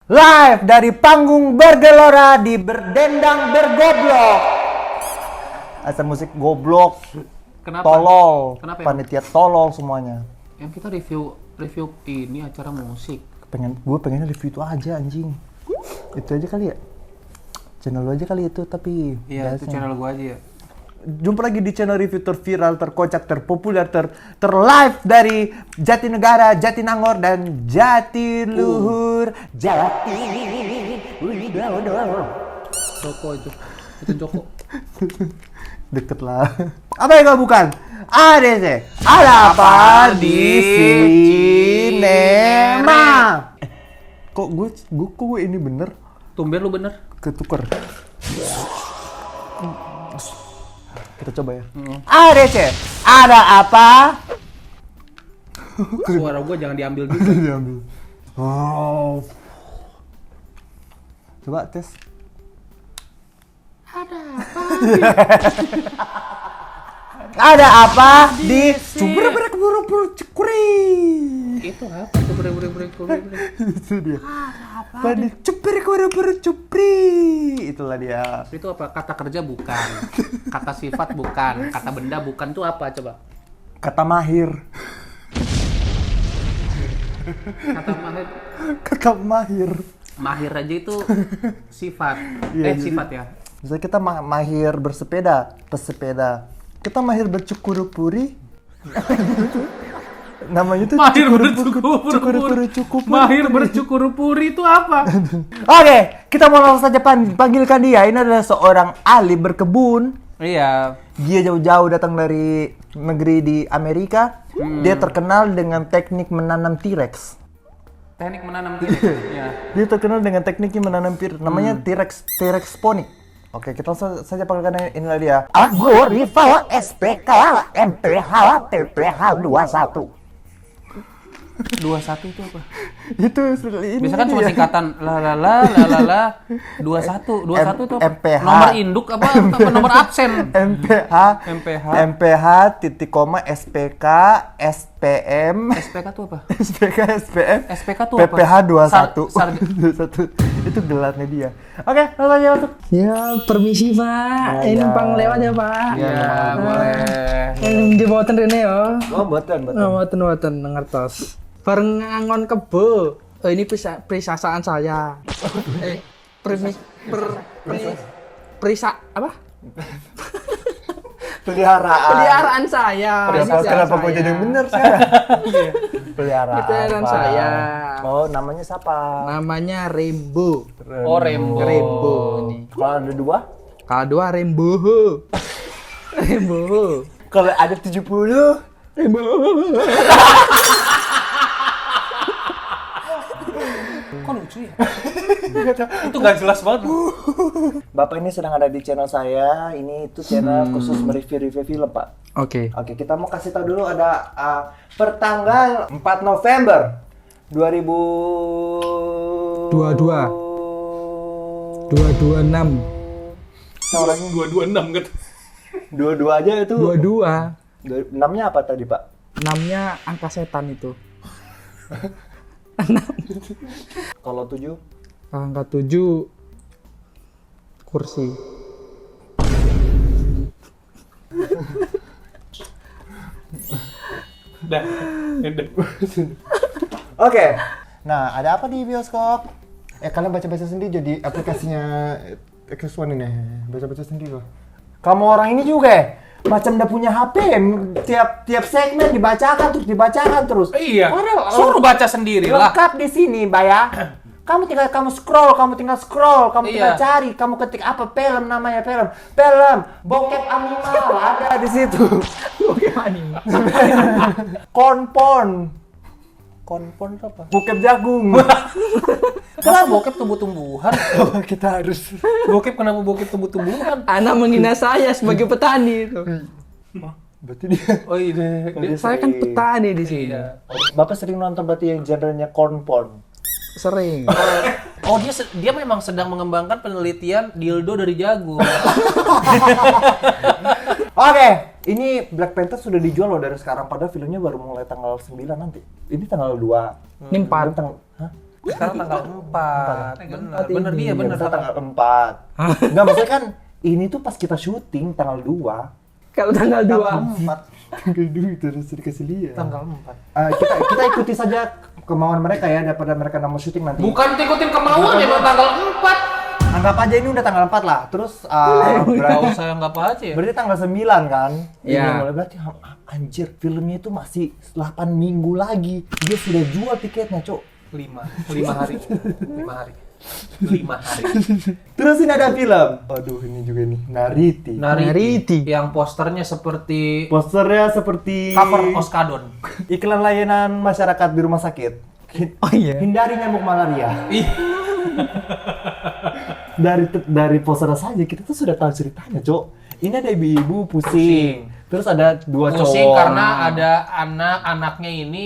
Live dari panggung bergelora di berdendang bergoblok. Asal musik goblok. Kenapa? Tolol. Kenapa, Panitia tolol semuanya. Yang kita review ini acara musik. Gue pengennya review itu aja anjing. Itu aja kali ya. Channel lu aja kali itu, tapi Iya, itu channel gua aja ya. jumpa lagi di channel review terviral, terkocak, terpopuler, terlive dari Jatinegara, Jatinangor, dan Jatiluhur, Widodo. Joko itu Joko. Deket lah. Apa yang kau bukan? ADC. Ada apa di sinema? Kok gue ini bener? Tumben lu bener. Ketuker. Kita coba ya. ADC. Ada apa? Suara gua jangan diambil juga. Diambil. Oh. Coba tes. Ada apa di Cukuri? Itu apa? Bre. Itu dia. Apa di Cupri? Itulah dia. Itu apa? Kata kerja bukan. Kata sifat bukan. Kata benda bukan. Itu apa coba? Kata mahir. Kata mahir. Kata mahir. Mahir aja itu sifat. Iya, jadi- Sifat ya. Misalnya kita mahir bersepeda. Kita mahir bercukur-puri. Namanya tuh Mahir cukur-puri. Mahir bercukur-puri itu apa? Oke, kita mau langsung saja panggilkan dia. Ini adalah seorang ahli berkebun. Iya. Dia jauh-jauh datang dari negeri di Amerika. Dia terkenal dengan teknik menanam T-Rex. Teknik menanam T-Rex. Ya. Dia terkenal dengan tekniknya menanam namanya T-Rex Ponic. Oke, kita langsung saja panggilkan, inilah dia. Aku rival SPK MPH TPH 21. 21 itu apa? Itu ini Biasa kan cuma dia. singkatan la 21 itu apa? MPH. Nomor induk apa nomor absen? MPH titik koma SPK SPM SPK itu apa? SPK SPM SPK tuh apa? PPH 21 Sarja- 21 itu gelarnya dia. Oke, langsung aja masuk. Ya, permisi Pak. Ini Ya. numpang lewat ya Pak. Iya, boleh. Yang dibawakan Rene ya. Oh, boten. Bawakan ngertos. Bareng ngangon kebo. Oh, ini perisasaan saya. Perisa apa? Peliharaan saya. Kenapa kok jadi bener sekarang? Peliharaan apa? saya. Oh, namanya siapa? Namanya Rembo. Oh, Rembo. Rembo ini. Kalau ada dua? Kalau dua Rembo. Rembo. Kalau ada 70? Rembo. Kok lucu ya? Itu gak jelas banget. Bapak ini sedang ada di channel saya. Ini itu channel khusus mereview film, Pak. Oke. Oke, kita mau kasih tahu dulu ada pertanggal 4 November 22. 226. Orangnya 226 kan. 22 aja itu. 22. 6-nya apa tadi, Pak? 6-nya angka setan itu. Kalau 7? Angka 7 kursi. Dah. Oke. Nah, ada apa di bioskop? Kalian baca-baca sendiri jadi aplikasinya X1 ini. Baca-baca sendiri loh. Kamu orang ini juga ya? Macam udah punya HP, tiap segmen dibacakan terus. Iya. Padahal Suruh baca sendiri lah. lengkap di sini, Mbak ya. Kamu tinggal scroll, kamu tinggal Iya. cari, kamu ketik apa film namanya film bokep animal ada di situ. Oke, mani. Konpon itu apa? Bokep jagung. Kenapa bokep tumbuh-tumbuhan? Kita harus. Bokep kenapa bokep tumbuh-tumbuhan? Anak menghina saya sebagai petani itu. Berarti dia. Oh iya. Saya kan petani di sini. Iya. Bapak sering nonton berarti yang genrenya cornporn. Sering. Oh dia memang sedang mengembangkan penelitian dildo dari jagung. Oke, ini Black Panther sudah dijual loh dari sekarang padahal filmnya baru mulai tanggal 9 nanti. Ini tanggal 2. Ini 4. Hah? Sekarang tanggal 4. Bener dia, bener. Kita tanggal 4. Enggak, maksudnya kan ini tuh pas kita syuting tanggal 2. Kalau tanggal 2. Tanggal 2 terus dikasih lihat. Tanggal 4. Kita ikuti saja kemauan mereka ya, daripada mereka nggak mau syuting nanti. Bukan ikutin kemauan, emang tanggal 4. Anggap aja ini udah tanggal 4 lah. Terus Gak usah anggap aja ya. berarti tanggal 9 kan? Iya. Ini mulai berarti anjir, filmnya itu masih 8 minggu lagi. Dia sudah jual tiketnya, Cok. 5 hari. 5 hari. 5 hari. Terus ini ada film. Aduh, ini juga nih. Nariti. Nariti. Yang posternya seperti Posternya seperti cover Oskadon. iklan layanan masyarakat di rumah sakit. Oh iya. Hindari nyamuk malaria. Ih, Dari poster saja kita tuh sudah tahu ceritanya, Cok. Ini ada ibu-ibu pusing. Terus ada dua cowok. pusing karena ada anak-anaknya ini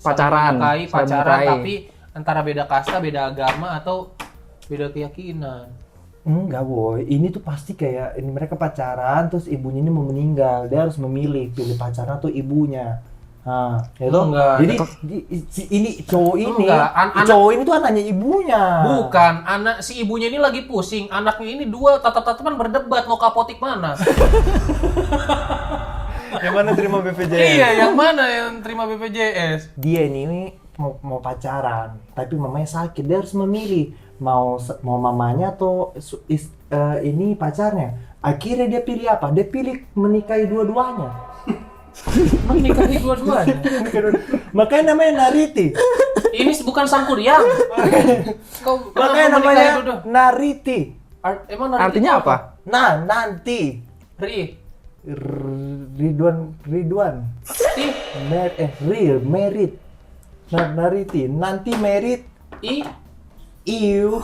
Pacaran. pacaran tapi antara beda kasta, beda agama atau beda keyakinan. Enggak, boy. Ini tuh pasti kayak ini mereka pacaran terus ibunya ini mau meninggal. Dia harus memilih pilih pacaran atau ibunya. Nah, itu Enggak. jadi ini cowok ini, Enggak, cowok ini tuh anaknya ibunya. Bukan, si ibunya ini lagi pusing, anaknya ini dua tatap-tatapan berdebat mau kapotik mana. Yang mana terima BPJS? Iya, yang mana yang terima BPJS? Dia ini mau pacaran, tapi mamanya sakit. Dia harus memilih mau mamanya atau ini pacarnya. Akhirnya dia pilih apa? Dia pilih menikahi dua-duanya. Menikahi dua-duanya. Makanya namanya Nariti. Ini bukan Sangkuriang. Kau Makanya kenapa namanya menikahi dua-dua? Nariti. Emang Nariti Artinya itu apa? Nah, nanti Ri. Ridwan Ti. merit. Nariti, nanti merit. I. Iu.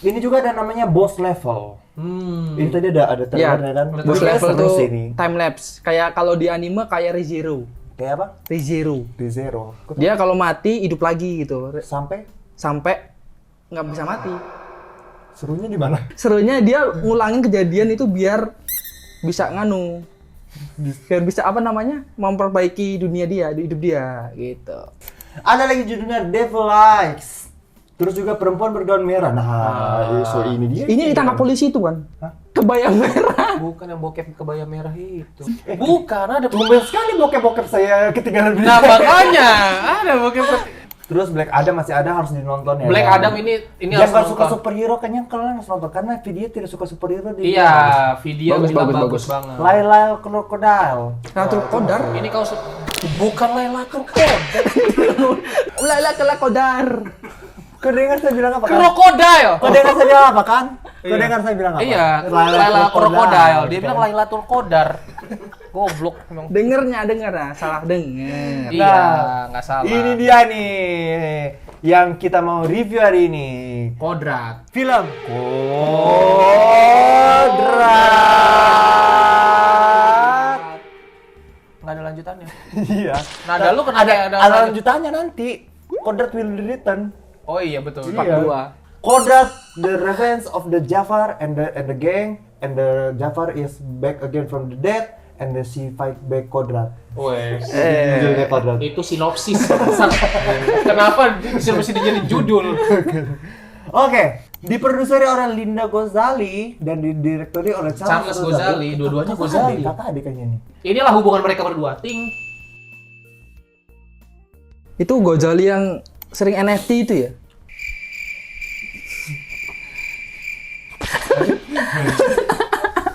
Ini juga ada namanya boss level. Ini tadi ada Ya, trailernya kan. boss Kayaknya level seru tuh sih ini. time lapse. Kayak kalau di anime kayak ReZero. Kayak apa? ReZero. Di Zero. Dia kalau mati hidup lagi gitu. Sampai Sampai nggak bisa mati. serunya di mana? Serunya dia ngulangin kejadian itu biar bisa nganu. Biar bisa apa namanya? Memperbaiki dunia dia, hidup dia gitu. Ada lagi judulnya Devil Likes. Terus juga perempuan bergaun merah. Nah, so ini dia. Ini ditangkap polisi itu kan? Kebaya merah. Bukan yang bokep kebaya merah itu. Bukan, ada Tumben sekali bokep-bokep saya ketinggalan Nah, makanya ada bokep. Terus Black Adam masih ada, harus dinonton ya. Black kan? Adam ini yang harus nggak suka nonton. superhero kayaknya kalian harus nonton karena video tidak suka superhero di Iya, video Bagus, bilang bagus, bagus bagus. banget. Laila Crocodile. Ratu Kodar. Ini kau bukan Lailatul Qadar. Ulala kelak-kodar. Kau dengar saya bilang apa kan? Krokodil. Kau dengar saya bilang apa kan? Kau dengar saya bilang apa? Iya, Laila Krokodil. Dia bilang Lailatul Qadar. Goblok emang. Dengernya, salah denger. Iya, nggak salah. Ini dia nih yang kita mau review hari ini. Kodrat. Film Kodrat. Nggak ada lanjutannya. Iya. Nah, ada lu kenapa ada ada lanjutannya nanti. Kodrat will return. Oh iya betul. Iya. Part 2. Kodrat, the revenge of the Jafar and the gang, and the Jafar is back again from the dead, and then she fight back Kodrat. Wes. Judulnya Kodrat. Itu sinopsis. Kenapa mesti dijadiin judul? Oke, diproduseri oleh Linda Gozali dan didirektori oleh Charles Gozali, dua-duanya Gozali. Kakak adik kayaknya nih. Inilah hubungan mereka berdua. Ting. Itu Gozali yang sering NFT itu ya?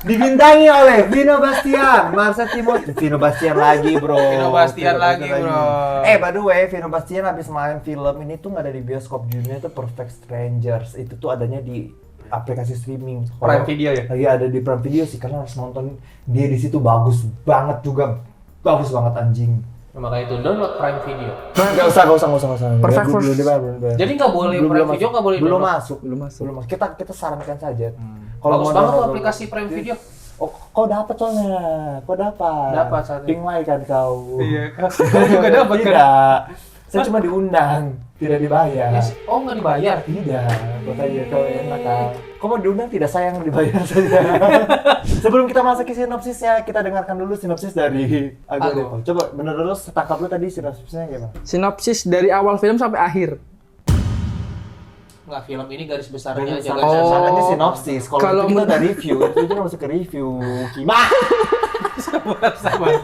Dibintangi oleh Vino Bastian, Marsha Timothy, Vino Bastian lagi bro. Vino Bastian lagi, bro. By the way, Vino Bastian habis main film ini tuh nggak ada di bioskop, judulnya tuh Perfect Strangers. Itu tuh adanya di aplikasi streaming. Prime Video ya? Lagi ada di Prime Video sih, karena harus nonton. Dia di situ bagus banget juga, bagus banget anjing. Makanya itu download Prime Video. Nggak usah. Perfect Belum dibayar. Jadi nggak boleh Prime Video, nggak boleh Belum download? masuk. Kita sarankan saja. Bagus mau banget tuh download- aplikasi Prime Video. Oh, kau dapat soalnya. Kau dapat. Saat ini. Pingwai kan kau. Iya. Kau juga dapat kan? Tidak. Saya cuma diundang. Tidak dibayar. Oh, nggak dibayar? Tidak, makanya kalau yang nakal. Kok mau diundang tidak sayang dibayar saja. Sebelum kita masuk ke sinopsisnya, kita dengarkan dulu sinopsis dari Ago Depo. Coba menurut lu setangkap lu tadi sinopsisnya gimana? Sinopsis dari awal film sampai akhir. Nggak, film ini garis besarnya aja. Caranya sinopsis. Kalau itu kita udah review, itu kita masuk ke review. Gimana? Sabar.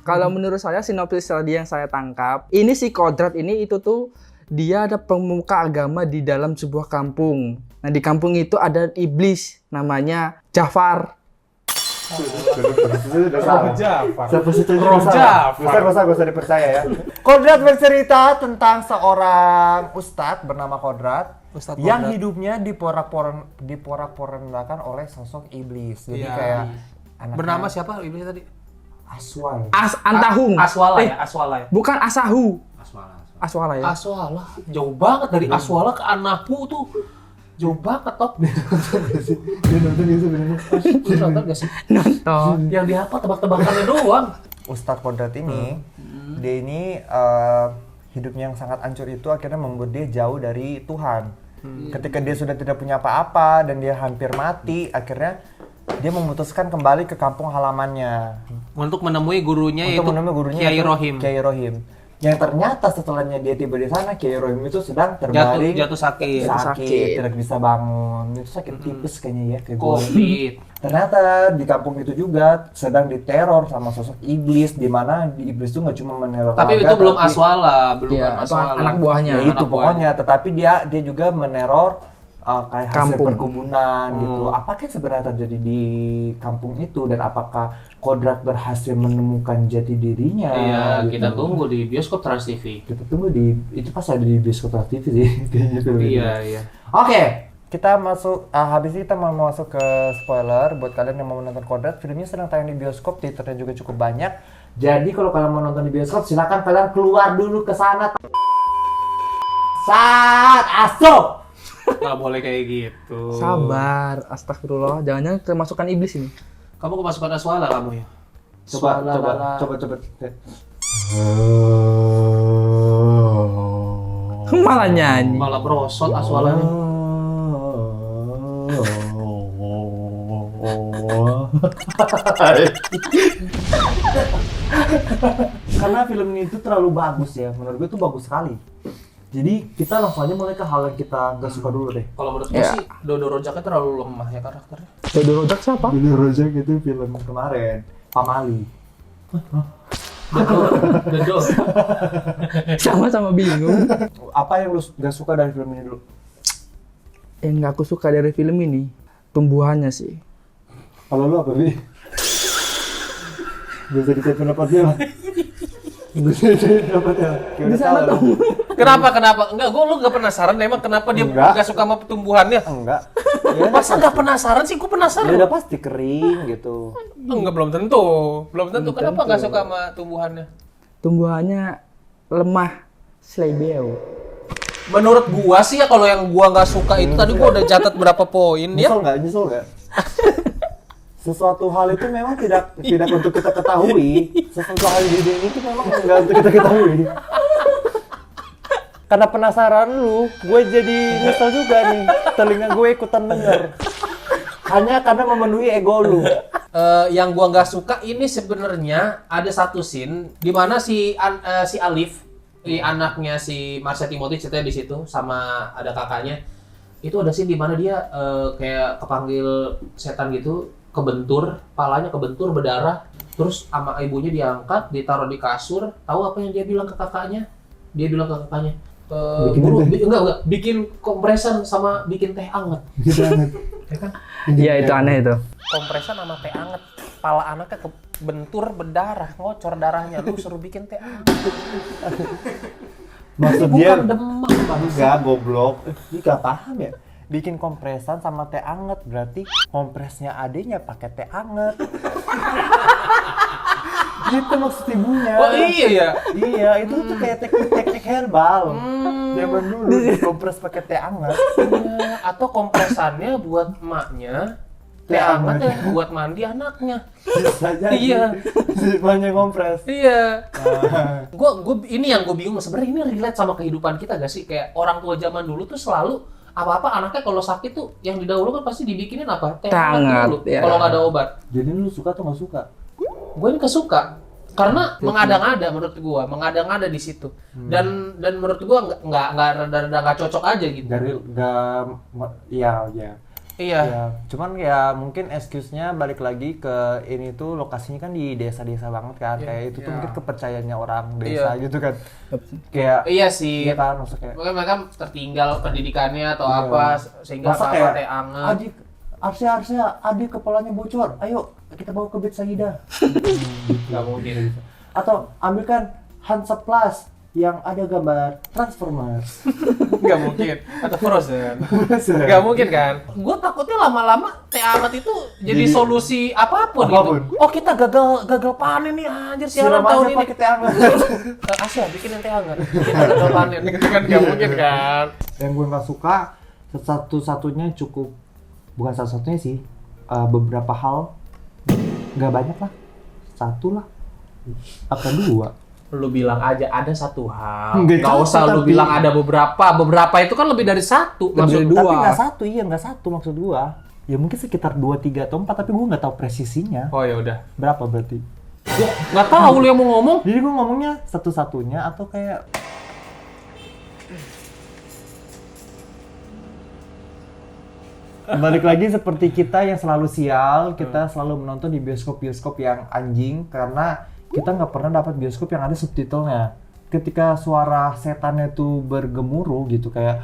Kalau menurut saya sinopsis tadi yang saya tangkap, ini si Kodrat ini itu tuh dia ada pemuka agama di dalam sebuah kampung. Nah, di kampung itu ada iblis namanya Jafar. Siapa sih itu? Gak usah dipercaya ya. Kodrat bercerita tentang seorang ustadz bernama Kodrat yang hidupnya diporak-porandakan oleh sosok iblis. Jadi kayak anaknya Bernama siapa iblis tadi? Aswal. Antahung. Aswala ya? Bukan Asahu. Aswala. Aswala ya. Aswala. Jauh banget dari Aswala ke Anakku tuh. Jauh banget, Top. Dia nonton gitu sebenarnya. Lu nonton gak sih? Nonton. Yang dihafal tebak-tebakannya doang. Ustadz Kodrat ini, dia ini hidupnya yang sangat hancur itu akhirnya membuat dia jauh dari Tuhan. Ketika dia sudah tidak punya apa-apa dan dia hampir mati, akhirnya dia memutuskan kembali ke kampung halamannya Untuk menemui gurunya yaitu Kiai Rohim. Kiai Rohim. Yang ternyata setelahnya dia tiba di sana, Kiai Rohim itu sedang terbaring Jatuh sakit. tidak bisa bangun. Itu sakit tipes kayaknya ya, kayak gue. Covid. Ternyata di kampung itu juga sedang diteror sama sosok iblis, di mana di iblis itu nggak cuma meneror Tapi warga, itu belum Aswala, Ya, itu Aswala. anak buahnya. Ya itu pokoknya, tetapi dia juga meneror kayak hasil Kampung. perkebunan gitu. Apakah yang sebenarnya terjadi di kampung itu dan apakah Kodrat berhasil menemukan jati dirinya? Iya, gitu. kita tunggu di bioskop Trans TV. Kita tunggu itu pas ada di bioskop TV sih kayaknya film ini. Iya. Oke, kita masuk habis ini kita mau masuk ke spoiler buat kalian yang mau menonton Kodrat. Filmnya sedang tayang di bioskop, titernya juga cukup banyak. Jadi kalau kalian mau nonton di bioskop, silakan kalian keluar dulu ke sana. Saat asok. Nggak boleh kayak gitu. Sabar, astagfirullah. Jangan-jangan kemasukan iblis ini. Kamu kemasukan Aswala kamu ya? Coba. Malah nyanyi. Malah brosot Aswalanya. Karena film ini itu terlalu bagus ya, menurut gue itu bagus sekali. Jadi kita langsung aja mulai ke hal yang kita nggak suka dulu deh. Kalau menurut gue sih Dodo Rojaknya terlalu lemah ya karakternya. Dodo Rojak siapa? Dulu Rojak itu film kemarin, Pamali. Dodo. Sama-sama bingung. Apa yang lu nggak suka dari film ini dulu? Yang nggak aku suka dari film ini, tumbuhannya sih. Kalau lu apa, Bi? Bisa dicek pendapatnya lah. Bisa dicek pendapatnya. Di sana tuh. Kenapa? Enggak, lu nggak penasaran emang kenapa dia Enggak. nggak suka sama tumbuhannya? Enggak. Ya, Masa nggak penasaran sih? Gue penasaran. ya udah pasti kering gitu. Enggak, belum tentu. Kenapa nggak suka sama tumbuhannya? Tumbuhannya lemah, slebeo. Menurut gua sih ya kalau yang gua nggak suka itu tadi gua udah catat berapa poin ya. Nyesel nggak? Sesuatu hal itu memang tidak untuk kita ketahui. Sesuatu hal di dunia itu memang nggak untuk kita ketahui. Karena penasaran lu, gue jadi nyesel juga nih. Telinga gue ikutan denger. Hanya karena memenuhi ego lu. Yang gua nggak suka ini sebenarnya ada satu scene di mana si Alif, anaknya si Marsha Timothy ceritanya di situ sama ada kakaknya. Itu ada scene di mana dia kayak kepanggil setan gitu, kebentur, palanya kebentur berdarah, terus sama ibunya diangkat, ditaruh di kasur. Tahu apa yang dia bilang ke kakaknya? Dia bilang ke kakaknya, bikin kompresan sama bikin teh anget. Ya kan? Iya, itu aneh itu. Kompresan sama teh anget, pala anaknya kebentur berdarah, ngocor darahnya, lu suruh bikin teh anget. Maksud Ini dia bukan demam, Bang. enggak goblok. Dia gak paham ya. Bikin kompresan sama teh anget berarti kompresnya adenya pakai teh anget. Gitu maksud ibunya. Oh iya ya. Iya, itu tuh kayak teknik herbal. Zaman dulu kompres pakai teh anget. Atau kompresannya buat emaknya teh hangat ya buat mandi anaknya. Bisa jadi. Iya. Banyak kompres. Iya. Gua ini yang gue bingung sebenarnya ini relate sama kehidupan kita gak sih? Kayak orang tua zaman dulu tuh selalu apa-apa anaknya kalau sakit tuh yang didahulukan pasti dibikinin apa? Teh hangat dulu. ya. Kalau nggak ada obat. Jadi lu suka atau nggak suka? Gue ini kesuka karena mengada-ngada menurut gua, mengada-ngada di situ. Dan menurut gua nggak cocok aja gitu. Iya. Iya. Ya, cuman ya mungkin excuse-nya balik lagi ke ini tuh lokasinya kan di desa-desa banget kan. Kayak itu tuh mungkin kepercayaannya orang desa gitu kan. Kayak Iya sih. iya kan maksudnya kayak Mungkin mereka tertinggal pendidikannya atau apa sehingga masa apa kayak teh hangat. adik adik kepalanya bocor, ayo kita bawa ke bed Saida. Nggak mungkin. Atau ambilkan Hansaplast yang ada gambar Transformers. Nggak mungkin. Atau Frozen. Nggak mungkin kan? Gue takutnya lama-lama teh hangat itu jadi solusi apapun gitu. Oh kita gagal panen nih anjir siaran tahun ini. pakai teh hangat. Asyik bikinin teh hangat. Kita gagal panen gitu kan nggak mungkin kan? Yang gue nggak suka satu-satunya cukup, bukan satu-satunya sih, beberapa hal, nggak banyak lah, satu lah atau dua. Lu bilang aja ada satu hal. Nggak Nggak usah satu, lu tapi- bilang ada beberapa itu kan lebih dari satu. Maksud dari dua. Tapi nggak satu maksud gua. Ya mungkin sekitar 2, 3 atau 4, tapi gua nggak tahu presisinya. Oh ya udah. Berapa berarti? Nggak tahu lu yang mau ngomong. Jadi gua ngomongnya satu-satunya atau kayak balik lagi seperti kita yang selalu sial, kita selalu menonton di bioskop-bioskop yang anjing karena kita nggak pernah dapat bioskop yang ada subtitlenya. Ketika suara setannya tuh bergemuruh gitu kayak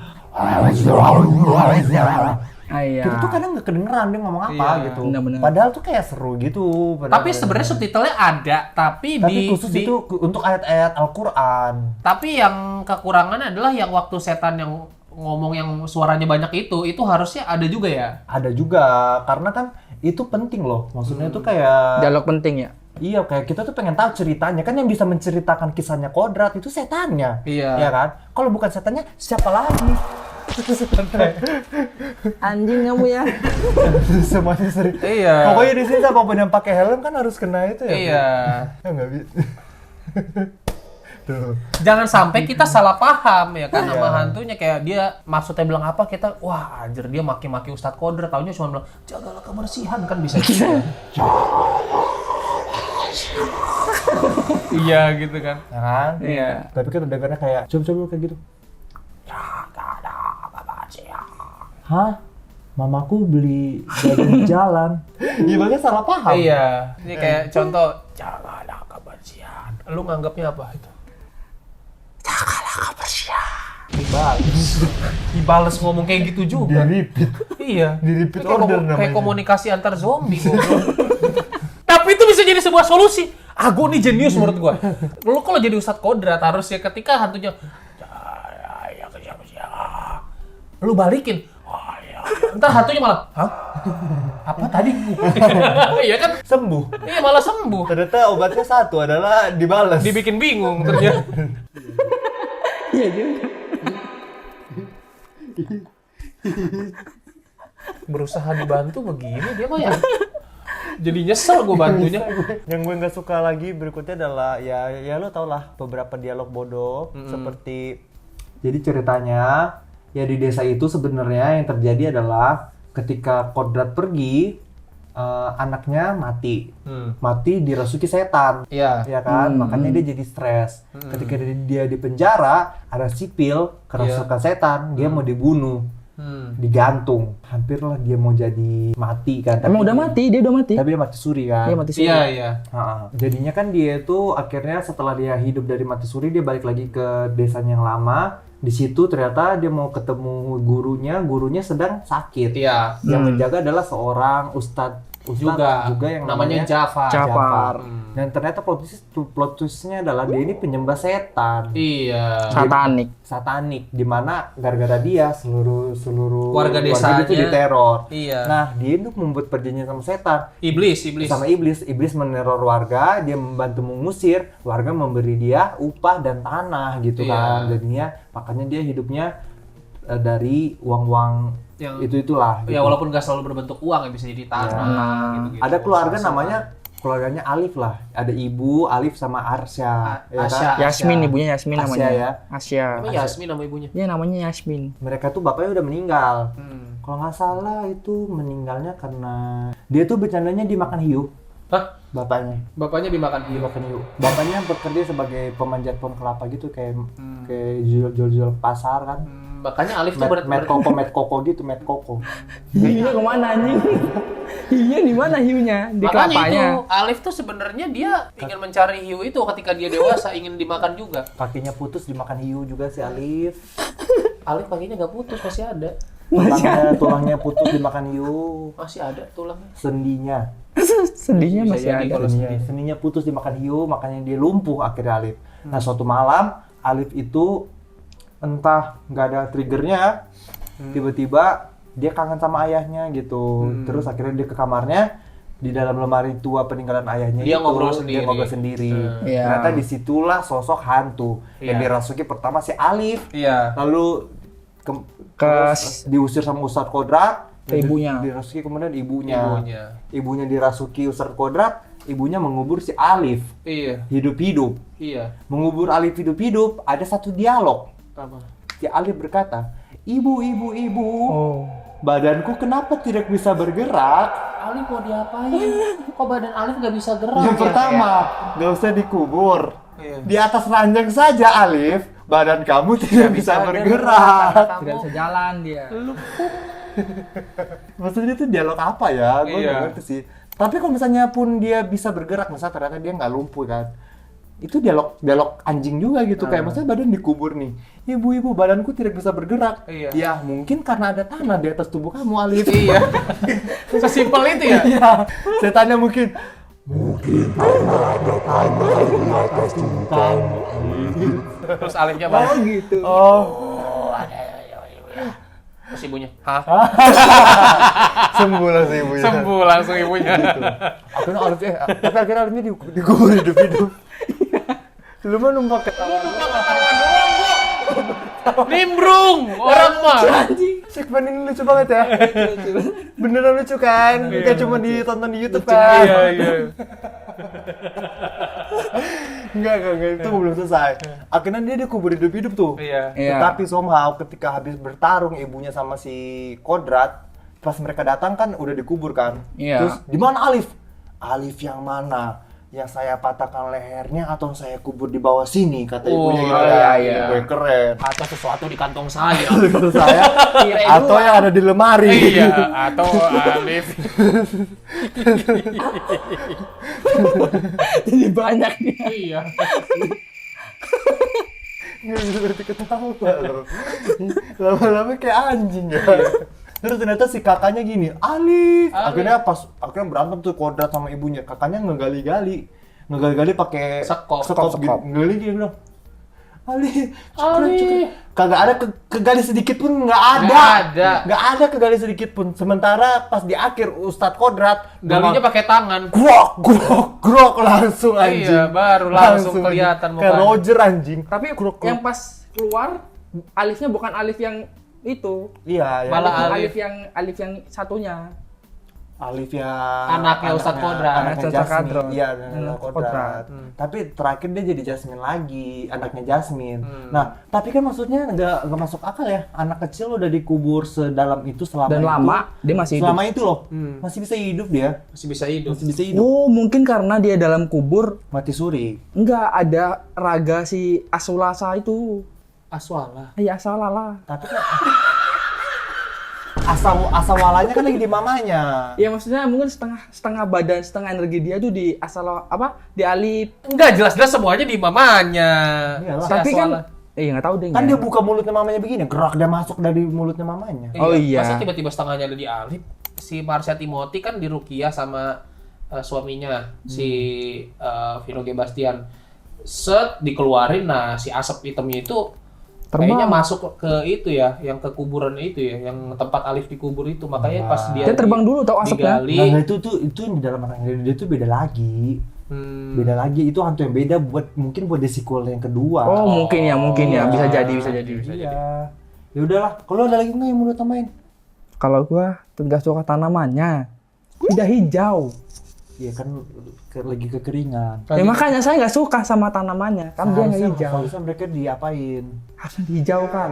Iya. kita tuh kadang nggak kedengeran dia ngomong apa Iya, gitu. benar-benar. Padahal tuh kayak seru gitu. Tapi sebenarnya subtitlenya ada, tapi khusus itu untuk ayat-ayat Al-Quran. tapi yang kekurangannya adalah yang waktu setan yang ngomong yang suaranya banyak itu harusnya ada juga ya. Ada juga karena kan itu penting loh. Maksudnya itu kayak Dialog penting ya. iya kayak kita tuh pengen tahu ceritanya kan yang bisa menceritakan kisahnya Kodrat itu setannya. Iya. Ya kan? Kalau bukan setannya siapa lagi? Anjing kamu ya. Semuanya sering. Iya. Pokoknya di sini siapapun yang pakai helm kan harus kena itu ya. Iya. Ya nggak bisa. Tuh. Jangan sampai kita salah paham ya kan sama Iya. hantunya kayak dia maksudnya bilang apa kita wah anjir dia maki-maki Ustadz Kodrat taunya cuma bilang jagalah kebersihan kan bisa juga. Iya gitu kan. Ya kan? Iya. Tapi kan dengarnya kayak coba kayak gitu. Hah? Mamaku beli daging jalan. Gimana salah paham? Iya. Ini kayak contoh jagalah kebersihan. Lu nganggapnya apa itu? Jagalah kebersihan. Dibales ngomong kayak gitu juga. Di-repeat. Iya. Di-repeat Kayak order kayak namanya. komunikasi antar zombie. Tapi itu bisa jadi sebuah solusi. Gue nih jenius menurut gua. Lu kalau jadi Ustadz Kodrat harusnya ketika hantunya lu balikin. Oh, iya. Ntar hantunya malah, hah? Apa tadi? Iya kan? Sembuh. Iya malah sembuh. Ternyata obatnya satu adalah dibales. Dibikin bingung ternyata. Iya juga. Berusaha dibantu begini dia mah ya. Jadi nyesel gue bantunya. Yang gue nggak suka lagi berikutnya adalah ya lo tau lah beberapa dialog bodoh seperti jadi ceritanya ya di desa itu sebenarnya yang terjadi adalah ketika Kodrat pergi anaknya mati dirasuki setan. Iya. Ya kan, makanya dia jadi stres. Ketika dia di penjara, ada sipil kerasukan setan, dia mau dibunuh, digantung. Hampir lah dia mau jadi mati kan. Emang udah mati, dia udah mati. Tapi dia mati suri kan. Dia mati suri. Iya, iya. Jadinya kan dia itu akhirnya setelah dia hidup dari mati suri, dia balik lagi ke desanya yang lama. Di situ ternyata dia mau ketemu gurunya sedang sakit. Iya. Yang menjaga adalah seorang ustadz Juga yang namanya Jafar. Jafar. Dan ternyata plot twist-nya adalah dia ini penyembah setan. Iya. Satanik di mana gara-gara dia seluruh Warga desanya itu diteror. Iya. Nah, dia itu membuat perjanjian sama setan. Iblis. Sama iblis meneror warga, dia membantu mengusir, warga memberi dia upah dan tanah gitu Iya. kan. Jadinya makanya dia hidupnya dari uang-uang Yang itulah. ya walaupun nggak selalu berbentuk uang ya, bisa jadi tanah gitu-gitu. Ada keluarga Sasa. namanya keluarganya Alif lah. Ada ibu Alif sama Arsya. Ya Asya. kan? Yasmin, ibunya Yasmin Asya namanya. ya. Asya. Emang Yasmin nama ibunya. Ya namanya Yasmin. Mereka tuh bapaknya udah meninggal. Hmm. Kalau nggak salah itu meninggalnya karena dia tuh bercandanya dimakan hiu. Hah? Bapaknya. Bapaknya dimakan hiu. Dimakan hiu. Bapaknya bekerja sebagai pemanjat pohon kelapa gitu kayak Hmm. kayak jual pasar kan. Makanya Alif tuh Met koko gitu, met koko. Hiunya kemana anjing? Hiunya di mana hiunya? Di Makanya itu kelapanya. Alif tuh sebenarnya dia ingin mencari hiu itu ketika dia dewasa ingin dimakan juga. Kakinya putus dimakan hiu juga si Alif. Alif kakinya nggak putus, masih ada. Tulangnya putus dimakan hiu. Masih ada tulangnya. Sendinya. Sedihnya Bisa masih jadi ada. kalau Sendinya putus dimakan hiu, makanya dia lumpuh akhirnya Alif. Nah, suatu malam Alif itu entah nggak ada triggernya, tiba-tiba dia kangen sama ayahnya gitu. Terus akhirnya dia ke kamarnya, di dalam lemari tua peninggalan ayahnya Dia itu, ngobrol sendiri. dia ngobrol sendiri. Iya. Ternyata disitulah sosok hantu yang Iya. dirasuki pertama si Alif, Iya. lalu terus diusir sama Ustadz Kodrat, Ke ibunya. dirasuki kemudian ibunya dirasuki Ustadz Kodrat, ibunya mengubur si Alif Iya. hidup-hidup. Iya. Mengubur Alif hidup-hidup, ada satu dialog. Apa? Si Alif berkata, ibu, Oh. badanku kenapa tidak bisa bergerak? Alif mau diapain? Kok badan Alif nggak bisa gerak? Yang ya? pertama, gak usah dikubur. Iya. Di atas ranjang saja Alif, badan kamu tidak bisa bergerak. Kamu Tidak bisa jalan dia. Maksudnya itu dialog apa ya? Gue Iya. nggak ngerti sih. Tapi kalau misalnya pun dia bisa bergerak, misalnya ternyata dia nggak lumpuh kan, itu dialog anjing juga gitu. Kayak maksudnya badan dikubur nih, ibu badanku tidak bisa bergerak. Iya. Ya mungkin karena ada tanah di atas tubuh kamu Alif. Iya. Sesimpel itu ya. Iya. Setannya mungkin Terus Alifnya balik. gitu. oh Terus ibunya. Hah? sembuh lah si ibunya. Sembuh langsung ibunya. Akhirnya Alif tapi akhirnya Alifnya dikubur hidup-hidup. Lu mah numpang ketawa. Nimbrung orang mah. Segmen ini lucu banget ya. Beneran lucu kan? Kayak cuma ditonton di YouTube kan? Iya. Enggak, itu belum selesai. Akhirnya dia dikubur hidup-hidup tuh. Iya. Iya. Tetapi somehow ketika habis bertarung ibunya sama si Kodrat, pas mereka datang kan udah dikubur kan. Iya. Terus di mana Alif? Alif yang mana? Yang saya patahkan lehernya atau saya kubur di bawah sini kata ibunya gitu iya, kan. iya. Gue keren. Atau sesuatu di kantong saya. Kata saya atau yang ada di lemari. Iya, atau Alif. Jadi banyak dia. Iya. Nggak bisa berhenti ketawa loh. Lama-lama kayak anjing ya. Terus ternyata si kakaknya gini, Alif. Akhirnya berantem tuh Kodrat sama ibunya. Kakaknya ngegali-gali pakai Sekop. gitu. Ngegali dia bilang, Alif. Alif. Kagak ada kegali sedikit pun nggak ada kegali sedikit pun. Sementara pas di akhir Ustadz Kodrat Galinya pakai tangan. grok langsung anjing. Iya, baru langsung kelihatan kayak mukanya. Roger anjing. Tapi yang pas keluar Alifnya bukan Alif yang itu. Iya, Malah Alif yang satunya. Alif ya Anaknya Ustadz Kodrat. anaknya Ustadz Jasmine. Kodrat. Iya, anaknya Kodrat. Kodrat. Tapi terakhir dia jadi Jasmine lagi, anaknya Jasmine. Nah, tapi kan maksudnya nggak masuk akal ya, anak kecil udah dikubur sedalam itu selama Dan itu. lama dia masih hidup. Selama itu loh, masih bisa hidup dia, Masih bisa hidup. masih bisa hidup. Oh, mungkin karena dia dalam kubur Mati suri. enggak ada raga si Asulasa itu. Aswala. Ya Asalala. Tapi kan asal walanya kan lagi di mamanya. Ya maksudnya mungkin setengah badan, setengah energi dia tuh di di Alif. Enggak, jelas-jelas semuanya di mamanya. Iyalah. Si Tapi Aswala. kan nggak tahu deh. Kan nggak. dia buka mulutnya mamanya begini, gerak dia masuk dari mulutnya mamanya. Oh iya. Masa tiba-tiba setengahnya ada di Alif? Si Marsha Timothy kan di Rukiah sama suaminya, si Vino G. Bastian. Set dikeluarin, nah si asap hitamnya itu kayaknya masuk ke itu ya, yang ke kuburan itu ya, yang tempat Alif dikubur itu. Makanya pas dia Dia terbang dulu tahu asapnya. digali. Nah, itu di dalam anaknya dia tuh beda lagi. Beda lagi, itu hantu yang beda buat mungkin buat the sequel yang kedua. Oh, mungkin ya bisa jadi. Iya. Ya udahlah, kalau ada lagi nggak yang mau lu tambahin? Kalau gua nggak suka tanamannya, tidak hijau. Iya kan lagi kekeringan. Ya makanya saya nggak suka sama tanamannya, kan dia nggak hijau. Harusnya mereka diapain? Harusnya dihijaukan.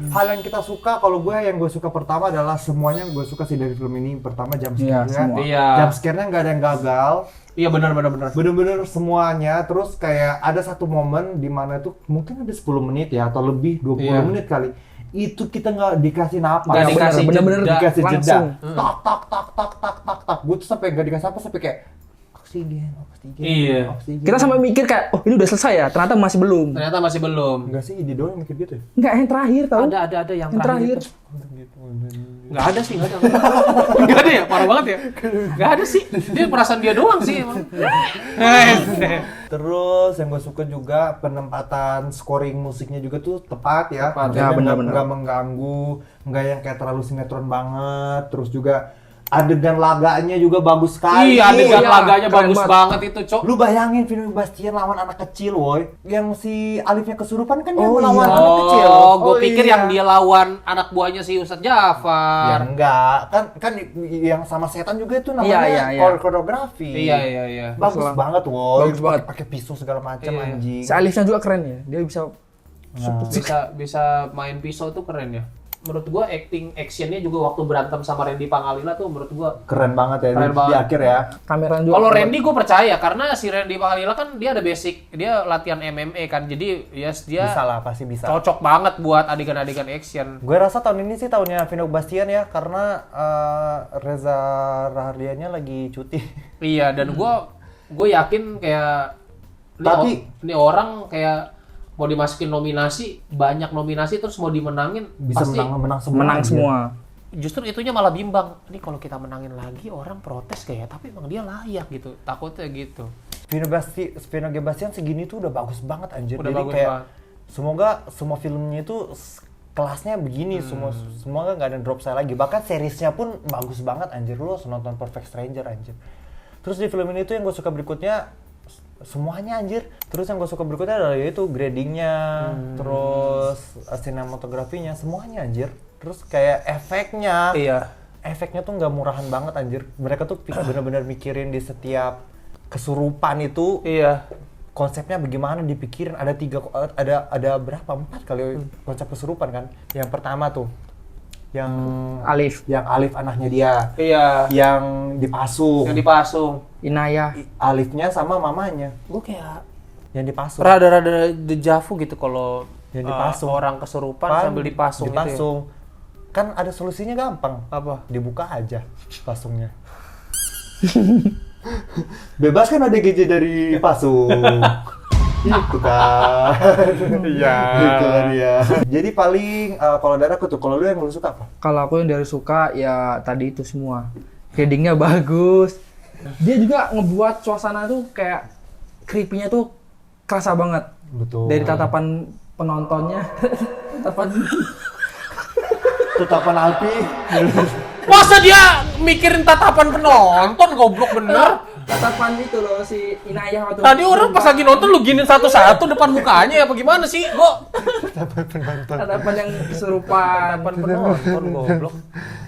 Hal yang kita suka, kalau yang gue suka pertama adalah semuanya gue suka sih dari film ini. Pertama jump Iya, scare-nya. semua. Iya. Jump scare-nya nggak ada yang gagal. Iya benar. Bener-bener semuanya. Terus kayak ada satu momen di mana tuh mungkin ada 10 menit ya atau lebih 20 Iya. menit kali. Itu kita nggak dikasih napas. Nggak dikasih bener-bener jeda. dikasih jeda. langsung. Tak. Gue tuh sampai nggak dikasih apa sampai kayak oksigen. Iya. Oksigen. Kita sampai mikir kayak, oh ini udah selesai ya, ternyata masih belum. Ternyata masih belum. Enggak sih, ide doang yang mikir gitu ya. Enggak, yang terakhir tau. Ada yang Yang terakhir. itu. Nggak ada sih, nggak ada. Nggak ada ya, parah banget ya. Nggak ada sih, dia perasaan dia doang sih emang. Terus yang gue suka juga penempatan scoring musiknya juga tuh tepat ya. Tepat. Maksudnya Ya, benar-benar. nggak mengganggu, nggak yang kayak terlalu sinetron banget. Terus juga adegan laganya juga bagus sekali. Iya, adegan Iya, laganya keren bagus banget itu, Cok. Lu bayangin Vino Bastian lawan anak kecil, woy. Yang si Alifnya kesurupan kan dia Oh, melawan iya. anak kecil. Oh, gue pikir iya. yang dia lawan anak buahnya si Ustadz Ya Jafar. enggak, kan yang sama setan juga itu namanya Iya. koreografi. Iya. Bagus Bagus banget, woy. Bagus banget. Pakai pisau segala macam Iya. anjing. Si Alifnya juga keren ya, dia bisa Bisa main pisau tuh keren ya. Menurut gua actionnya juga waktu berantem sama Randy Pangalila tuh menurut gua Keren banget ya Keren di banget. akhir ya. kameran juga. kalau Randy gue percaya karena si Randy Pangalila kan dia ada basic, dia latihan MMA kan, jadi dia Bisa lah, pasti bisa. cocok banget buat adegan-adegan action. Gue rasa tahun ini sih tahunnya Vino Bastian ya, karena Reza Rahardiannya lagi cuti. Iya, dan gue yakin kayak ini Tapi- orang kayak mau dimasukin nominasi, banyak nominasi terus mau dimenangin Bisa pasti menang semua. menang anjir. semua. justru itunya malah bimbang. Ini kalau kita menangin lagi orang protes kayak, tapi emang dia layak gitu. Takutnya gitu. Vino Bastian segini tuh udah bagus banget anjir. Udah Jadi bagus kayak banget. semoga semua filmnya itu kelasnya begini, semoga nggak ada drop saya lagi. Bahkan seriesnya pun bagus banget anjir. Lu harus nonton Perfect Stranger anjir. Terus di film ini tuh yang gue suka berikutnya semuanya anjir. Terus yang gue suka berikutnya adalah yaitu gradingnya, terus sinematografinya, semuanya anjir. Terus kayak efeknya, Iya. efeknya tuh nggak murahan banget anjir. Mereka tuh benar-benar mikirin di setiap kesurupan itu Iya. konsepnya bagaimana dipikirin. Ada berapa? 4 kali konsep kesurupan kan. Yang pertama tuh yang Alif anaknya dia, Iya. yang dipasung, Yang dipasung. Inayah. Alifnya sama mamanya Gue kayak yang dipasung. rada-rada dejavu gitu kalau Yang dipasung. orang kesurupan Kan sambil dipasung, gitu ya. dipasung. Kan ada solusinya gampang. Apa? Dibuka aja pasungnya. Bebas kan ada GJ dari pasung. Itu kan. Iya. Gitu kan dia. Jadi paling kalau dari aku tuh, kalau lu yang lu suka apa? Kalau aku yang dari suka ya tadi itu semua. Shadingnya bagus. Dia juga ngebuat suasana tuh kayak creepy-nya tuh kerasa banget. Betul. Dari tatapan penontonnya. Tatapan Alpi. Masa dia mikirin tatapan penonton, goblok bener. Tatapan itu loh si Inayah waktu Tadi orang pas lagi nonton lu giniin satu-satu depan mukanya apa gimana sih? tatapan yang kesurupan. Tatapan penonton goblok.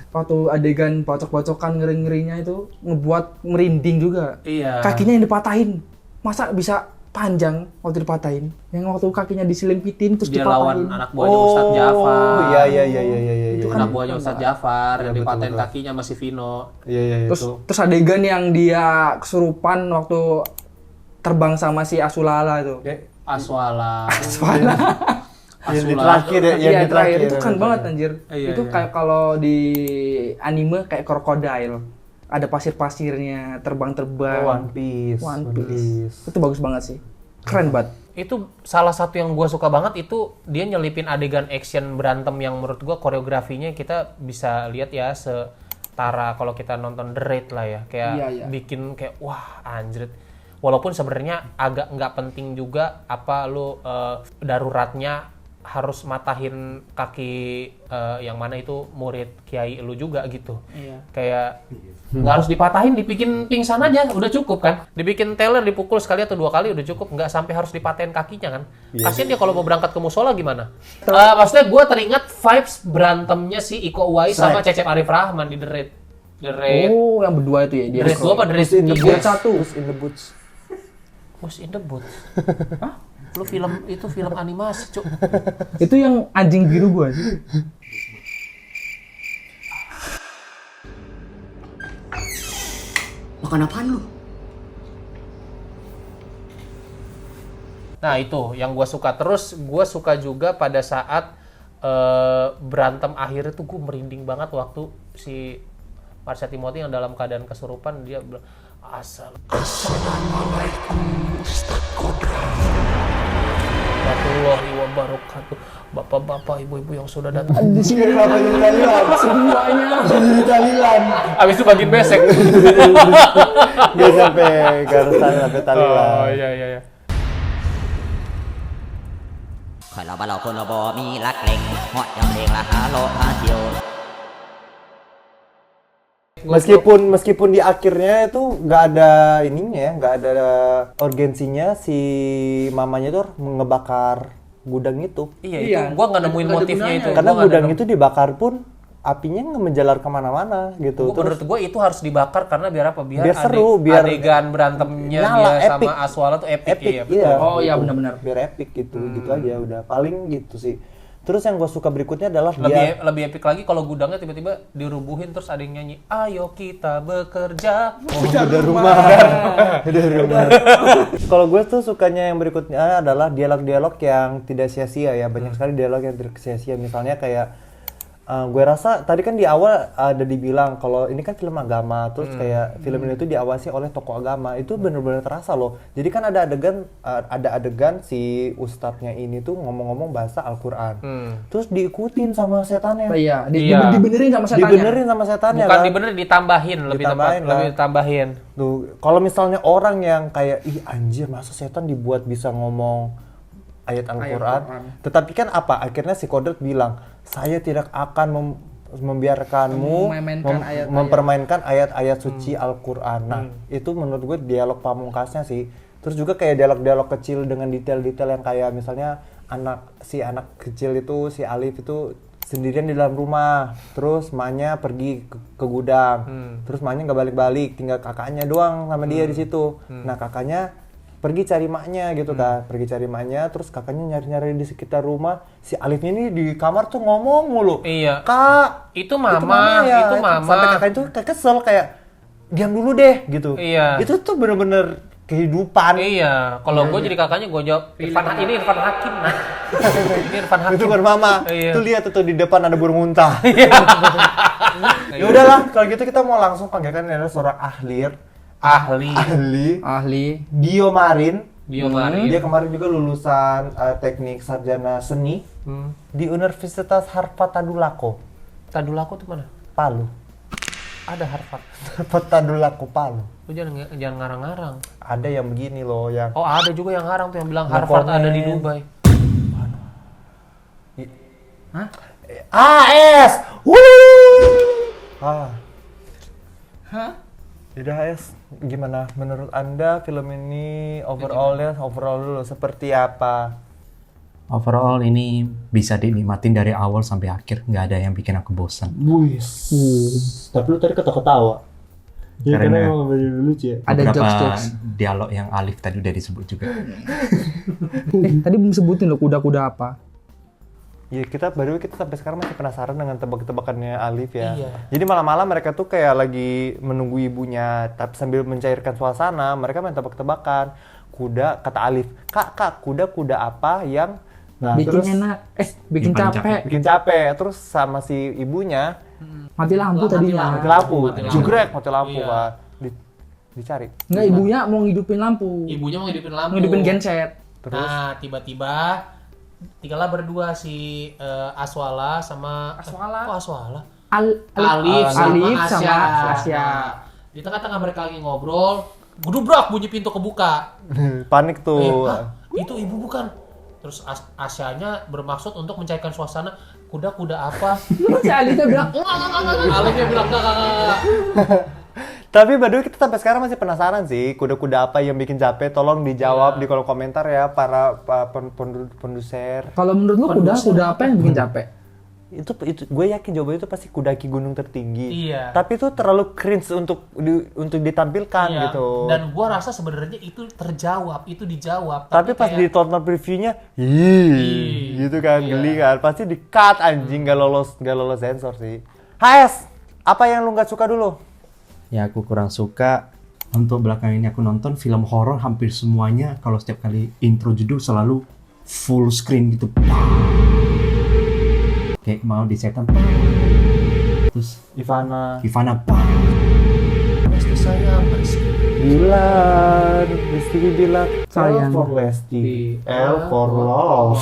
Waktu adegan pocok-pocokan ngeri-ngerinya itu ngebuat merinding juga. Iya. Kakinya yang dipatahin. Masa bisa panjang waktu dipatahin? Yang waktu kakinya diselimpitin terus Dia dipatahin. lawan anak buahnya Ustadz Jafar. Iya. Itu Iya. anak buahnya Ustadz Jafar yang betul, dipatahin betul. kakinya masih Vino. Iya Terus adegan yang dia kesurupan waktu terbang sama si Asulala itu. Aswala. Yang di terakhir ya, Iya, di terakhir itu kan betul. banget anjir. Iya, Itu iya. kayak kalau di anime kayak krokodil. Ada pasir-pasirnya, terbang-terbang. One Piece. One Piece. Itu bagus banget sih. Keren banget. Itu salah satu yang gue suka banget itu dia nyelipin adegan action berantem yang menurut gue koreografinya kita bisa lihat ya setara kalau kita nonton The Raid lah ya, kayak Iya. bikin kayak wah anjrit. Walaupun sebenarnya agak nggak penting juga apa lu daruratnya harus matahin kaki yang mana itu murid kiai lu juga gitu. Iya. Kayak nggak harus dipatahin, dibikin pingsan aja udah cukup kan. Dibikin teler, dipukul sekali atau 2 kali udah cukup, nggak sampai harus dipatahin kakinya kan. Kasian dia kalau mau berangkat ke musola gimana. Maksudnya gue teringat vibes berantemnya si Iko Uwais sama Cecep Arif Rahman di The Raid. The Raid. Oh, yang berdua itu ya dia. The Raid 2 apa The Raid Puss in the 3? Boots. Puss in the Boots. Puss in the Boots. Hah? Lu film animasi, Cuk. Itu yang anjing biru gua sih. Makan apaan lu? Nah itu yang gue suka. Terus gue suka juga pada saat berantem akhirnya tuh gue merinding banget waktu si Marsha Timothy yang dalam keadaan kesurupan dia bilang Assalamualaikum Ustaz Kodrat warahmatullahi wabarakatuh. Bapak-bapak, ibu-ibu yang sudah datang. Di sini apa semuanya. Talilan. Abis itu bagian besek. Dia sampai garisan sampai talilan. Oh iya. คอยเราบ้านเราคนเราบ่มีรักเล็งหอดยำเลงละหาโลหาเที่ยว Meskipun di akhirnya itu nggak ada ininya ya, nggak ada urgensinya si mamanya tuh ngebakar gudang itu. Iya, Iya. itu gue nggak nemuin Nggak ada motifnya gunanya. itu. Karena Gua nggak gudang nemu. itu dibakar pun apinya nggak menjalar kemana-mana gitu. Menurut gue itu harus dibakar karena biar apa? Biar seru, biar adegan berantemnya nyala, dia epic. sama Aswala tuh epic, epic, iya. iya. Oh, iya, gitu. benar-benar. Biar epic gitu, gitu aja udah. Paling gitu sih. Terus yang gue suka berikutnya adalah Lebih epic lagi kalau gudangnya tiba-tiba dirubuhin terus ada yang nyanyi ayo kita bekerja. udah rumah. Udah rumah. Kalau gue tuh sukanya yang berikutnya adalah dialog-dialog yang tidak sia-sia ya. Banyak sekali dialog yang tidak sia-sia. Misalnya kayak gue rasa tadi kan di awal ada dibilang kalau ini kan film agama, terus kayak film ini tuh diawasi oleh tokoh agama, itu bener-bener terasa loh. Jadi kan ada adegan si ustadznya ini tuh ngomong-ngomong bahasa Al-Quran, terus diikutin sama setannya. Iya, Iya. dibenerin sama setannya. Dibenerin sama setannya Bukan kan? dibenerin, ditambahin lebih tepat, Ditambahin lah. lebih ditambahin. Tuh, kalau misalnya orang yang kayak ih anjir masa setan dibuat bisa ngomong ayat Al-Quran. Tetapi kan apa? Akhirnya si Kodrat bilang, saya tidak akan membiarkanmu mempermainkan ayat-ayat suci Al-Quran. Nah, itu menurut gue dialog pamungkasnya sih. Terus juga kayak dialog-dialog kecil dengan detail-detail yang kayak misalnya anak kecil itu, si Alif itu sendirian di dalam rumah, terus emaknya pergi ke gudang, terus emaknya nggak balik-balik, tinggal kakaknya doang sama dia di situ. Nah kakaknya pergi cari maknya gitu kan, pergi cari maknya, terus kakaknya nyari-nyari di sekitar rumah, si Alifnya ini di kamar tuh ngomong mulu, Iya. kak Itu mama, itu mama. sampai kakak itu kayak kesel kayak diam dulu deh gitu. Iya. Itu tuh bener-bener kehidupan. Iya, kalau gue jadi kakaknya gue jawab ini Irfan Hakim nah. Ini Irfan Hakim. Itu kan mama. Iya. Tuh lihat tuh di depan ada burung unta. Ya udahlah, kalau gitu kita mau langsung panggilkan ini adalah seorang ahli Dio Marin. Dia kemarin juga lulusan teknik sarjana seni di Universitas Harvard Tadulako. Tadulako tuh mana? Palu. Ada Harvard. Harvard Tadulako Palu. Lu jangan ngarang-ngarang. Ada yang begini loh yang Oh, ada juga yang ngarang tuh yang bilang Yang Harvard komen. ada di Dubai. AS. Wuh. Hah? Yaudah AS, gimana menurut Anda film ini overall dulu seperti apa? Overall ini bisa dinikmatin dari awal sampai akhir, nggak ada yang bikin aku bosan. Wis. Tapi lu tadi ketawa-ketawa. Ya, Karena emang lucu ya. Ada Beberapa jokes-jokes. dialog yang Alif tadi udah disebut juga. Tadi belum sebutin loh kuda-kuda apa. Ya kita sampai sekarang masih penasaran dengan tebak-tebakannya Alif ya. Iya. Jadi malam-malam mereka tuh kayak lagi menunggu ibunya, tapi sambil mencairkan suasana, mereka main tebak-tebakan. Kuda, kata Alif, kak, kuda apa yang Bikin enak, bikin Yang paling capek. bikin capek. Terus sama si ibunya Mati lampu tadi ya. mati lampu, Mati lampu. jugrek mati lampu Iya. Pak. Dicari. Enggak, ibunya mau ngidupin lampu. Ibunya mau ngidupin lampu. Ngidupin genset. Terus? Nah, tiba-tiba tinggallah berdua si Aswala sama Aswala? Kok Aswala? Alif sama sama Asya. Di tengah-tengah mereka lagi ngobrol, gudubrak bunyi pintu kebuka. Panik tuh. Hah? Itu ibu bukan? Terus Asyanya bermaksud untuk mencairkan suasana, kuda-kuda apa? Si Alifnya bilang, Alifnya bilang enggak. Tapi by the way, kita sampai sekarang masih penasaran sih, kuda-kuda apa yang bikin capek? Tolong dijawab di kolom komentar ya para produser. Kalau menurut lu kuda apa yang bikin capek? Itu gue yakin jawabannya itu pasti kudaki gunung tertinggi. Iya. Tapi itu terlalu cringe untuk ditampilkan Iya. gitu. Dan gua rasa sebenarnya itu terjawab, itu dijawab. Tapi pas kayak- ditonton previewnya, gitu kan, geli kan. Pasti di-cut anjing, gak lolos sensor sih. HS, apa yang lu gak suka dulu? Ya aku kurang suka. Untuk belakangan ini aku nonton film horor hampir semuanya kalau setiap kali intro judul selalu full screen gitu. Kayak mau di setan. Terus Ivana. Pasti sayang, Bilang, Lesti bilang, Sayang. L for Lesti, L for love.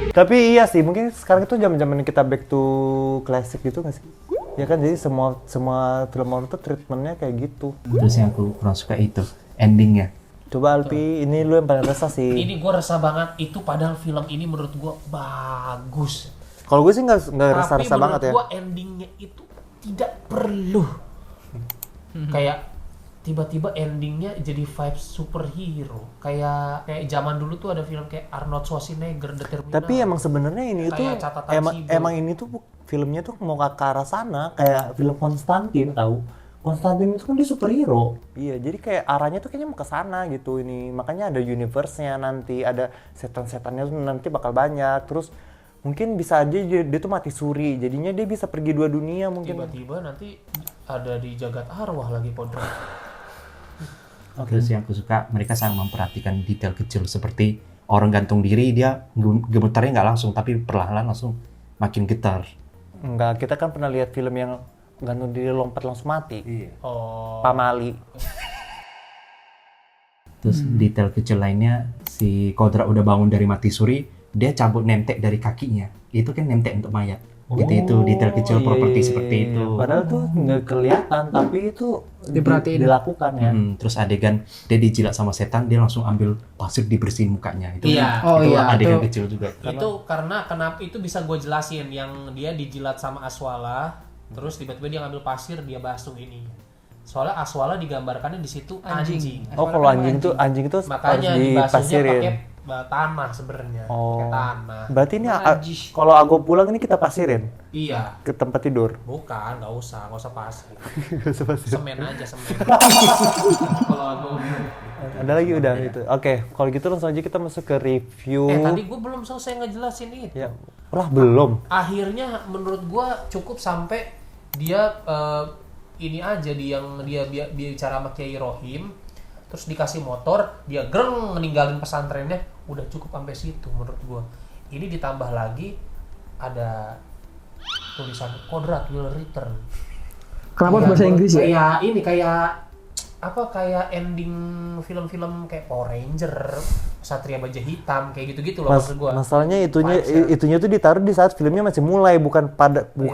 Tapi iya sih, mungkin sekarang itu zaman-zaman kita back to classic gitu nggak sih? Ya kan, jadi semua film horor tuh treatmentnya kayak gitu. Terus yang aku kurang suka itu endingnya. Coba Alpi, ini lu yang paling resah sih. Ini gue resah banget, itu padahal film ini menurut gue bagus. Kalau gue sih nggak Tapi resah-resah banget ya. menurut gue endingnya itu tidak perlu. Kayak tiba-tiba endingnya jadi vibes superhero. Kayak zaman dulu tuh ada film kayak Arnold Schwarzenegger, The Terminal. Tapi emang sebenarnya ini tuh Kayak catatan Cibo. emang ini tuh filmnya tuh mau ke arah sana, kayak film Konstantin tahu. Konstantin itu kan dia superhero. Iya, jadi kayak arahnya tuh kayaknya mau ke sana gitu ini. Makanya ada universe-nya nanti, ada setan-setannya tuh nanti bakal banyak. Terus mungkin bisa aja dia tuh mati suri. Jadinya dia bisa pergi dua dunia mungkin. Tiba-tiba nanti ada di jagat arwah lagi kodrat. Terus yang aku suka mereka sangat memperhatikan detail kecil seperti orang gantung diri, dia gemetarnya nggak langsung tapi perlahan-lahan langsung makin getar. Enggak, kita kan pernah lihat film yang gantung diri lompat langsung mati. Iya. Oh. Pamali. Terus detail kecil lainnya, si Kodrat udah bangun dari mati suri, dia cabut nemtek dari kakinya. Itu kan nemtek untuk mayat. Gitu itu detail kecil properti seperti itu. Padahal tuh nggak kelihatan, tapi itu Diperhatiin. dilakukan ya. Terus adegan dia dijilat sama setan, dia langsung ambil pasir dibersihin mukanya. Itu Iya. Oh itu iya, adegan itu- kecil juga. Itu karena kenapa itu bisa gue jelasin, yang dia dijilat sama Aswala, terus tiba-tiba dia ngambil pasir, dia basuh ini. Soalnya Aswala digambarkannya di situ anjing. Oh, kalau anjing itu Makanya harus dibasuhnya dipasirin. pakai tanah sebenarnya, Oh. pakai tanah. Berarti ini kalau aku pulang ini kita pasirin Iya, ke tempat tidur. bukan, nggak usah pasir. Nggak usah pasir. Semen aja semen. Kalau aku Ada lagi udah itu. Oke, kalau gitu langsung aja kita masuk ke review. tadi gue belum selesai ngejelasin itu. Ya, lah belum. Akhirnya menurut gue cukup sampai dia ini aja dia bicara sama Kiai Rohim, terus dikasih motor, dia greng meninggalin pesantrennya, udah cukup sampai situ menurut gua. Ini ditambah lagi ada tulisan Kodrat will return. Kenapa harus bahasa Inggris ya? Kayak ini kayak ending film-film kayak Power Ranger, Satria Baja Hitam, kayak gitu-gitu loh maksud gua. Masalahnya Vibes-nya. itunya tuh ditaruh di saat filmnya masih mulai, bukan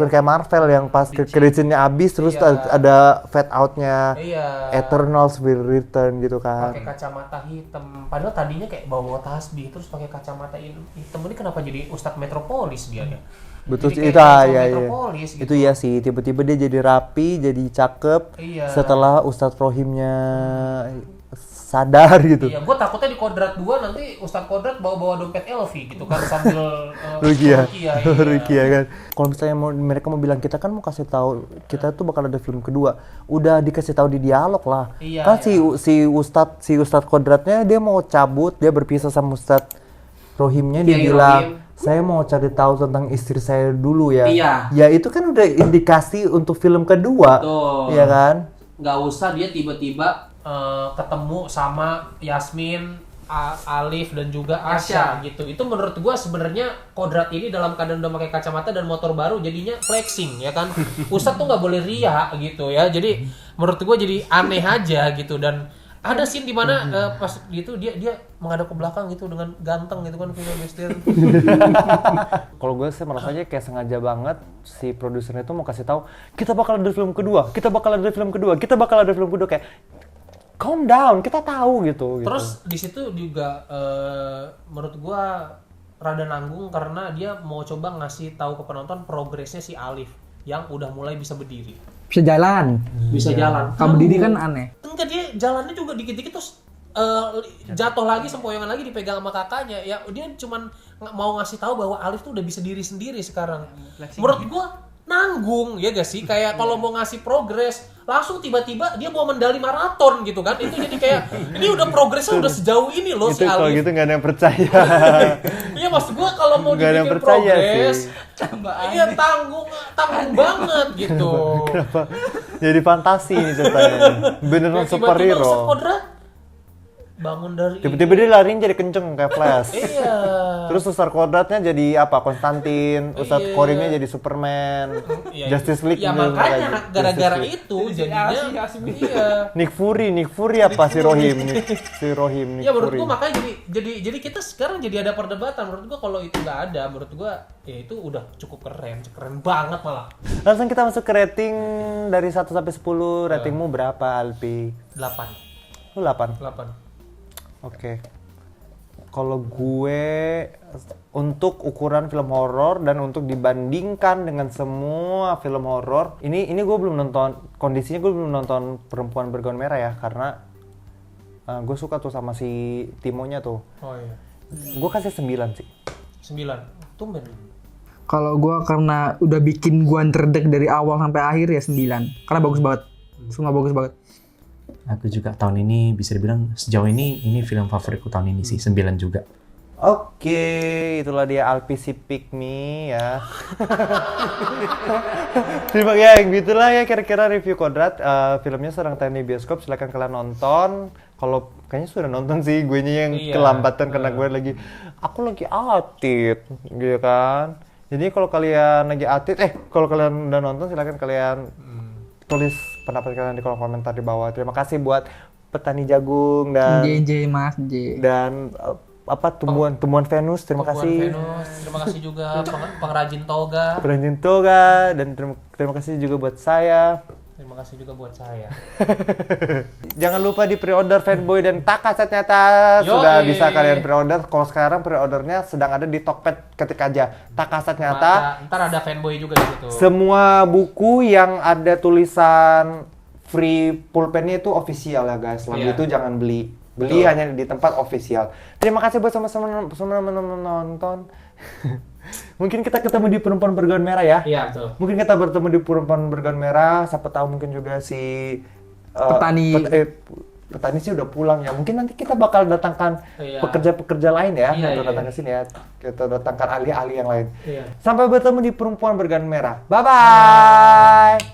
kayak Marvel yang pas creditsnya habis terus Iya. ada fade outnya Iya. Eternals will return gitu kan. Pakai kacamata hitam. Padahal tadinya kayak bawa tasbih terus pakai kacamata hitam. Ini kenapa jadi Ustadz Metropolis dia ya? Betul Jadi itu kayak ya, Ustadz ya. Metropolis gitu. Itu ya sih, tiba-tiba dia jadi rapi, jadi cakep Iya. setelah Ustadz Rohimnya sadar gitu. Iya, gue takutnya di Kodrat 2 nanti Ustadz Kodrat bawa-bawa dompet Elvi gitu kan sambil Rukia, iya. Rukia kan. Kalau misalnya mereka mau bilang kita kan mau kasih tahu kita tuh bakal ada film kedua, udah dikasih tahu di dialog lah. Iya, Kan iya. si Ustadz Kodratnya dia mau cabut, dia berpisah sama Ustadz Rohimnya, dia Kiai bilang Rohim. saya mau cari tahu tentang istri saya dulu ya. Iya. Ya itu kan udah indikasi untuk film kedua, Betul. iya kan? Nggak usah dia tiba-tiba ketemu sama Yasmin, Alif dan juga Asya gitu. Itu menurut gua sebenarnya Kodrat ini dalam keadaan udah pakai kacamata dan motor baru jadinya flexing ya kan. Ustadz tuh nggak boleh ria gitu ya. Jadi menurut gua jadi aneh aja gitu. Dan ada scene dimana pas gitu dia menghadap ke belakang gitu dengan ganteng gitu kan film Mister. Kalau gue sih merasanya kayak sengaja banget si produsernya itu mau kasih tahu kita bakal ada film kedua, kita bakal ada film kedua, kita bakal ada film kedua, kayak calm down, kita tahu gitu. Terus di situ juga menurut gua rada nanggung karena dia mau coba ngasih tahu ke penonton progresnya si Alif yang udah mulai bisa berdiri. Bisa jalan. Bisa jalan. Kamu berdiri kan aneh. Enggak, dia jalannya juga dikit-dikit terus jatuh lagi sempoyongan lagi dipegang sama kakaknya. Ya dia cuman mau ngasih tahu bahwa Alif tuh udah bisa diri sendiri sekarang. Menurut gua nanggung ya gak sih, kayak kalau mau ngasih progres langsung tiba-tiba dia mau medali maraton gitu kan, itu jadi kayak ini udah progresnya udah sejauh ini loh itu si kalau Alif. gitu nggak ada yang percaya. Iya maksud gua kalau mau Nggak ada yang dibikin percaya progres sih. iya tanggung banget gitu. Kenapa jadi fantasi nih ceritanya, beneran superhero. Ustaz Kodrat bangun dari Tiba-tiba dia larinya jadi kenceng kayak Flash. iya. Terus Ustaz Kodratnya jadi apa? Konstantin. Ustaz Iya. Korimnya jadi Superman. Iya, Justice League. ya bener-bener makanya kayak gara-gara Justice League. itu jadinya iya. Nick Fury apa si Rohim? Si Rohim Nick Ya menurut Fury. gua makanya jadi kita sekarang jadi ada perdebatan. Menurut gua kalau itu nggak ada, menurut gua ya itu udah cukup keren banget malah. Langsung kita masuk ke rating dari 1 sampai 10. Ratingmu berapa, Alpi? 8. Lu 8. 8. Oke. Kalau gue untuk ukuran film horor dan untuk dibandingkan dengan semua film horor, ini gue belum nonton, kondisinya gue belum nonton Perempuan Bergaun Merah ya, karena gue suka tuh sama si Timonya tuh. Oh iya. Gue kasih 9 sih. 9. Tumben. Kalau gua karena udah bikin gua terdek dari awal sampai akhir ya 9. Karena bagus banget. Semua bagus banget. Aku juga tahun ini bisa dibilang sejauh ini film favoritku tahun ini sih, 9 juga. Oke, itulah dia Alpi si Pick Me ya. Terima kasih, gitulah ya kira-kira review Kodrat. Filmnya sedang tayang di bioskop, silakan kalian nonton. Kalau kayaknya sudah nonton sih, gue yang Iya. kelambatan karena gue aku lagi atit, gitu kan. Jadi kalau kalian lagi atit, kalau kalian udah nonton silakan kalian tulis pendapat kalian di kolom komentar di bawah. Terima kasih buat petani jagung dan Mas J. dan tumbuhan Venus. Terima Perempuan kasih. Venus, terima kasih juga pengrajin toga. Pengrajin toga dan terima kasih juga buat saya. Terima kasih juga buat saya. Jangan lupa di pre-order Fanboy dan Takasat Nyata. Yoi. Sudah bisa kalian pre-order. Kalau sekarang pre-ordernya sedang ada di Tokped, ketik aja Takasat Nyata. Ntar ada fanboy juga di situ. Semua buku yang ada tulisan free pulpennya itu official ya guys. Lalu Iya. itu jangan beli. Betul. Hanya di tempat official. Terima kasih buat sama-sama menonton. Mungkin kita ketemu di Perempuan Bergaun Merah ya. Iya, betul. Mungkin kita bertemu di Perempuan Bergaun Merah. Siapa tahu mungkin juga si Petani. petani sih udah pulang ya. Mungkin nanti kita bakal datangkan Iya. pekerja-pekerja lain ya. Iya, untuk iya. datang ke sini ya. Kita datangkan ahli-ahli yang lain. Iya. Sampai bertemu di Perempuan Bergaun Merah. Bye bye.